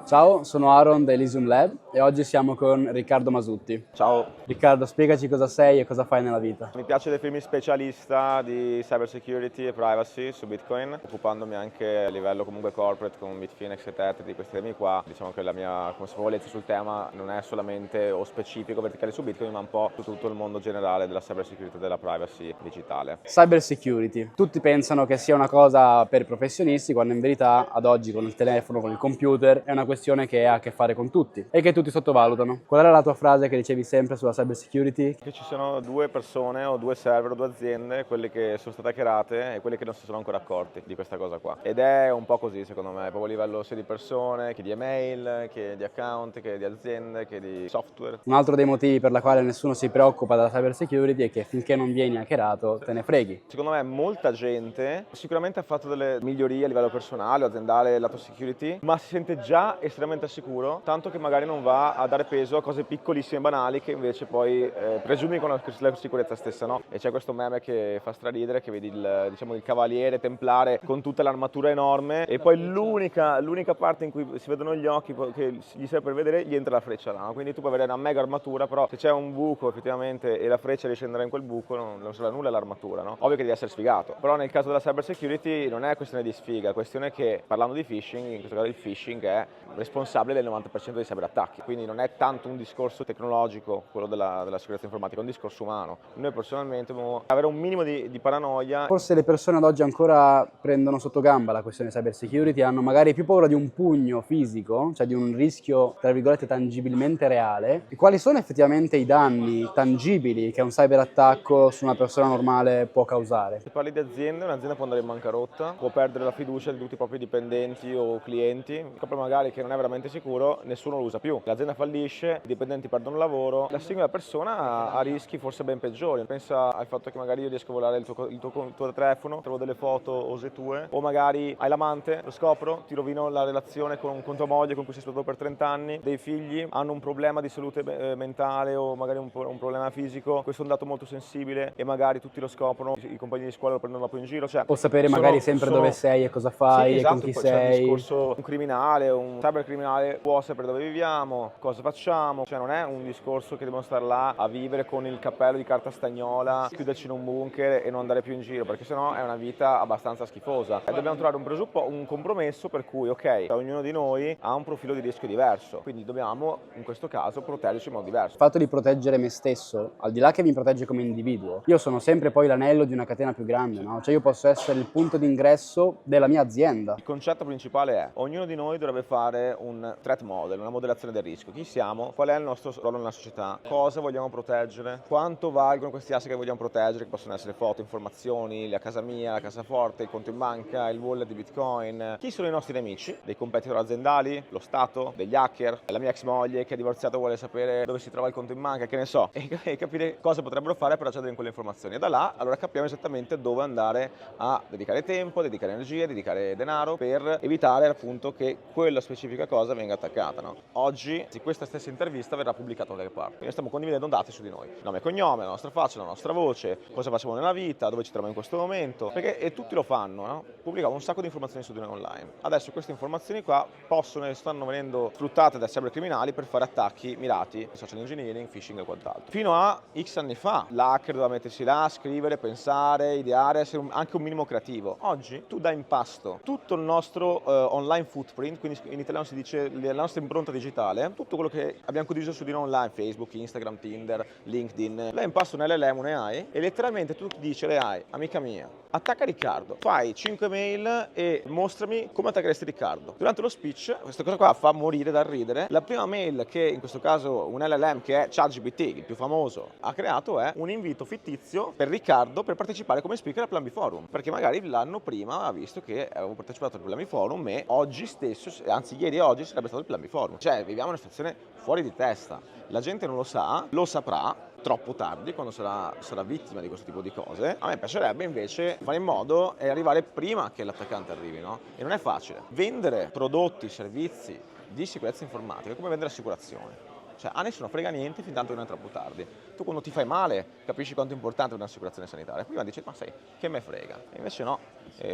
Ciao, sono Aaron da Elysium Lab e oggi siamo con Riccardo Masutti. Ciao, Riccardo, spiegaci cosa sei e cosa fai nella vita. mi piace definirmi specialista di cyber security e privacy su Bitcoin, occupandomi anche a livello comunque corporate con Bitfinex e Tether di questi temi qua. Diciamo che la mia consapevolezza sul tema non è solamente o specifico verticale su Bitcoin, ma un po' su tutto il mondo generale della cyber security e della privacy digitale. Cyber security. Tutti pensano che sia una cosa per i professionisti, quando in verità ad oggi con il telefono, con il computer, è una questione che ha a che fare con tutti e che tutti sottovalutano. Qual era la tua frase che dicevi sempre sulla cyber security? Che ci sono due persone o due server o due aziende, quelle che sono state hackerate e quelle che non si sono ancora accorti di questa cosa qua. Ed è un po' così secondo me, proprio a livello sia di persone, che di email, che di account, che di aziende, che di software. Un altro dei motivi per la quale nessuno si preoccupa della cyber security è che finché non vieni hackerato te ne freghi. Secondo me molta gente sicuramente ha fatto delle migliorie a livello personale o aziendale lato security, ma si sente già estremamente sicuro, tanto che magari non va a dare peso a cose piccolissime e banali che invece poi pregiudicano la sicurezza stessa, no? E c'è questo meme che fa straridere, che vedi il cavaliere templare con tutta l'armatura enorme e poi l'unica parte in cui si vedono gli occhi che gli serve per vedere, gli entra la freccia là, no? Quindi tu puoi avere una mega armatura, però se c'è un buco effettivamente e la freccia riesce ad andare in quel buco non serve a nulla l'armatura, no? Ovvio che devi essere sfigato, però nel caso della cyber security non è questione di sfiga, è questione che parlando di phishing, in questo caso il phishing è responsabile del 90% dei cyberattacchi, quindi non è tanto un discorso tecnologico quello della sicurezza informatica, è un discorso umano. Noi personalmente dobbiamo avere un minimo di paranoia. Forse le persone ad oggi ancora prendono sotto gamba la questione cyber security, hanno magari più paura di un pugno fisico, cioè di un rischio, tra virgolette, tangibilmente reale. E quali sono effettivamente i danni tangibili che un cyberattacco su una persona normale può causare? Se parli di aziende, un'azienda può andare in bancarotta, può perdere la fiducia di tutti i propri dipendenti o clienti, scopre magari che non è veramente sicuro, nessuno lo usa più. L'azienda fallisce, i dipendenti perdono il lavoro, la singola persona ha rischi forse ben peggiori. Pensa al fatto che magari io riesco a volare il tuo telefono, trovo delle foto ose tue, o magari hai l'amante, lo scopro, ti rovino la relazione con tua moglie con cui sei stato per 30 anni, dei figli, hanno un problema di salute mentale o magari un problema fisico, questo è un dato molto sensibile e magari tutti lo scoprono, i compagni di scuola lo prendono dopo in giro. Cioè, Può sapere magari sempre dove sei e cosa fai sì, e con esatto, chi poi c'è il sei. discorso, un criminale, un cybercriminale può sapere dove viviamo, cosa facciamo, cioè non è un discorso che dobbiamo stare là a vivere con il cappello di carta stagnola, chiuderci in un bunker e non andare più in giro, perché sennò è una vita abbastanza schifosa. E dobbiamo trovare un compromesso per cui, ok, ognuno di noi ha un profilo di rischio diverso, quindi dobbiamo in questo caso proteggerci in modo diverso. Il fatto di proteggere me stesso, al di là che mi protegge come individuo, io sono sempre poi l'anello di una catena più grande, no? Cioè io posso essere il punto d'ingresso della mia azienda. Il concetto principale è: ognuno di noi dovrebbe fare un threat model, una modellazione del rischio. Chi siamo? Qual è il nostro ruolo nella società? Cosa vogliamo proteggere? Quanto valgono questi asset che vogliamo proteggere? Che possono essere foto, informazioni, la casa mia, la cassaforte, il conto in banca, il wallet di Bitcoin. Chi sono i nostri nemici? Dei competitor aziendali? Lo Stato? Degli hacker? La mia ex moglie che è divorziata vuole sapere dove si trova il conto in banca? Che ne so? E capire cosa potrebbero fare per accedere in quelle informazioni. E da là allora capiamo esattamente dove andare a dedicare tempo, dedicare energia, dedicare denaro per evitare appunto che quella specifica cosa venga attaccata, no? Oggi questa stessa intervista verrà pubblicata da qualche parte, quindi stiamo condividendo dati su di noi, nome e cognome, la nostra faccia, la nostra voce, cosa facciamo nella vita, dove ci troviamo in questo momento, perché e tutti lo fanno, no? Pubblichiamo un sacco di informazioni su di noi online. Adesso queste informazioni qua possono e stanno venendo sfruttate da cybercriminali per fare attacchi mirati, social engineering, phishing e quant'altro. Fino a X anni fa l'hacker doveva mettersi là, scrivere, pensare, ideare, essere anche un minimo creativo. Oggi tu dai in pasto tutto il nostro online footprint, quindi in italiano si dice la nostra impronta digitale, tutto quello che abbiamo condiviso su di noi online, Facebook, Instagram, Tinder, LinkedIn, lei impasto un LLM, un AI e letteralmente tu dici all'AI, amica mia, attacca Riccardo, fai 5 mail e mostrami come attaccheresti Riccardo. Durante lo speech, questa cosa qua fa morire dal ridere, la prima mail che in questo caso un LLM che è ChatGPT, il più famoso, ha creato è un invito fittizio per Riccardo per partecipare come speaker al Plan B Forum, perché magari l'anno prima ha visto che avevo partecipato al Plan B Forum e oggi stesso, anzi ieri e oggi sarebbe stato il Plan B Forum. Cioè viviamo una situazione fuori di testa, la gente non lo sa, lo saprà troppo tardi quando sarà vittima di questo tipo di cose. A me piacerebbe invece fare in modo e arrivare prima che l'attaccante arrivi, no? E non è facile. Vendere prodotti, servizi di sicurezza informatica è come vendere assicurazione. Cioè a nessuno frega niente fin tanto che non è troppo tardi. tu quando ti fai male capisci quanto è importante un'assicurazione sanitaria. Prima dici, ma sai, che me frega? E invece no,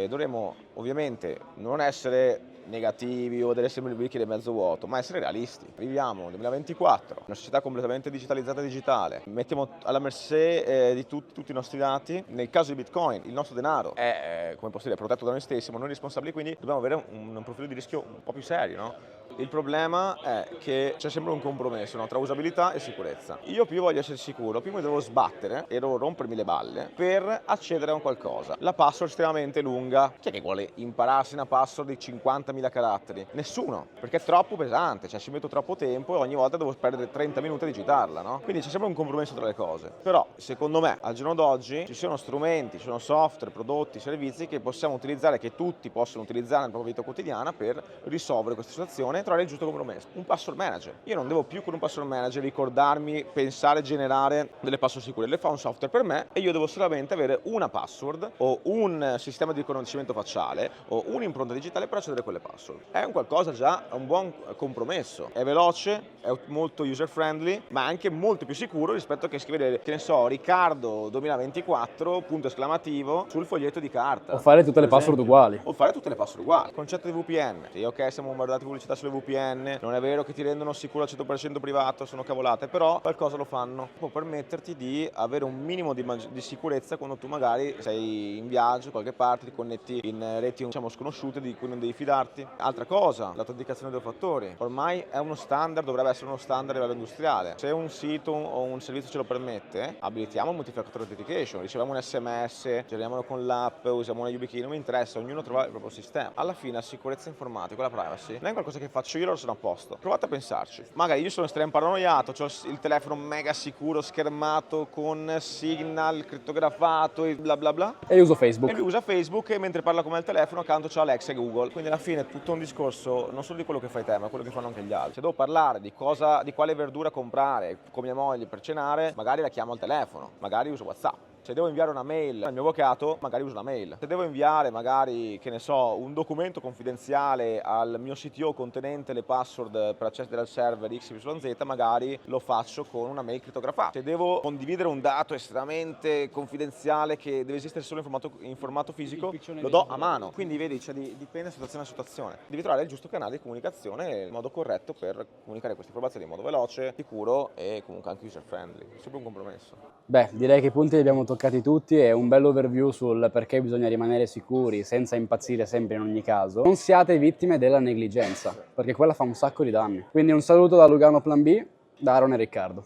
dovremmo ovviamente non essere negativi o delle sempre il bicchiere mezzo vuoto, ma essere realisti. Viviamo nel 2024, una società completamente digitalizzata e digitale, mettiamo alla mercé di tutti i nostri dati. Nel caso di Bitcoin il nostro denaro è, come posso dire, protetto da noi stessi, ma noi responsabili, quindi dobbiamo avere un profilo di rischio un po' più serio, no? Il problema è che c'è sempre un compromesso, no? Tra usabilità e sicurezza. Io più voglio essere sicuro, più mi devo sbattere e devo rompermi le balle per accedere a un qualcosa. La password estremamente lunga. Chi è che vuole impararsi una password di 50.000 caratteri? Nessuno, perché è troppo pesante, cioè ci metto troppo tempo e ogni volta devo perdere 30 minuti a digitarla, no? Quindi c'è sempre un compromesso tra le cose. Però, secondo me, al giorno d'oggi ci sono strumenti, ci sono software, prodotti, servizi che possiamo utilizzare, che tutti possono utilizzare nella propria vita quotidiana per risolvere questa situazione, trovare il giusto compromesso. Un password manager. Io non devo più con un password manager ricordarmi, pensare, generare delle password sicure. Le fa un software per me e io devo solamente avere una password o un sistema di riconoscimento facciale o un'impronta digitale per accedere a quelle password. È un qualcosa già, un buon compromesso. È veloce, è molto user friendly, ma anche molto più sicuro rispetto a che scrivere, che ne so, Riccardo 2024, punto esclamativo, sul foglietto di carta. O fare tutte le password uguali. O fare tutte le password uguali. Concetto di VPN. Sì, ok, siamo bombardati di pubblicità sulle VPN, non è vero che ti rendono sicuro al 100% privato, sono cavolate, però qualcosa lo fanno. Può permetterti di avere un minimo di sicurezza quando tu magari sei in viaggio, qualche parte, ti connetti in reti diciamo sconosciute di cui non devi fidarti. Altra cosa, l'autenticazione dei due fattori. Ormai è uno standard, dovrebbe essere uno standard a livello industriale. Se un sito o un servizio ce lo permette, abilitiamo il multi-factor authentication, riceviamo un SMS, giriamolo con l'app, usiamo una YubiKey, non mi interessa, ognuno trova il proprio sistema. Alla fine la sicurezza informatica, la privacy, non è qualcosa che faccio io, allora sono a posto. Provate a pensarci. Magari io sono estremamente paranoiato, ho il telefono mega sicuro, schermato, con signal, crittografato e bla bla bla. E uso Facebook. E lui usa Facebook e mentre parla con me al telefono accanto c'ha Alexa e Google. Quindi alla fine è tutto un discorso non solo di quello che fai te, ma quello che fanno anche gli altri. Se devo parlare di quale verdura comprare con mia moglie per cenare, magari la chiamo al telefono, magari uso WhatsApp. Se devo inviare una mail al mio avvocato, magari uso una mail. Se devo inviare magari, che ne so, un documento confidenziale al mio CTO contenente le password per accedere al server XYZ, magari lo faccio con una mail crittografata. Se devo condividere un dato estremamente confidenziale che deve esistere solo in formato fisico, lo do a mano. Quindi vedi, cioè, dipende da situazione a situazione. Devi trovare il giusto canale di comunicazione, il modo corretto per comunicare queste informazioni in modo veloce, sicuro e comunque anche user friendly. È sempre un compromesso. Beh, direi che i punti li abbiamo toccati tutti e un bel overview sul perché bisogna rimanere sicuri senza impazzire sempre in ogni caso. Non siate vittime della negligenza, perché quella fa un sacco di danni. Quindi un saluto da Lugano Plan B, da Aaron e Riccardo.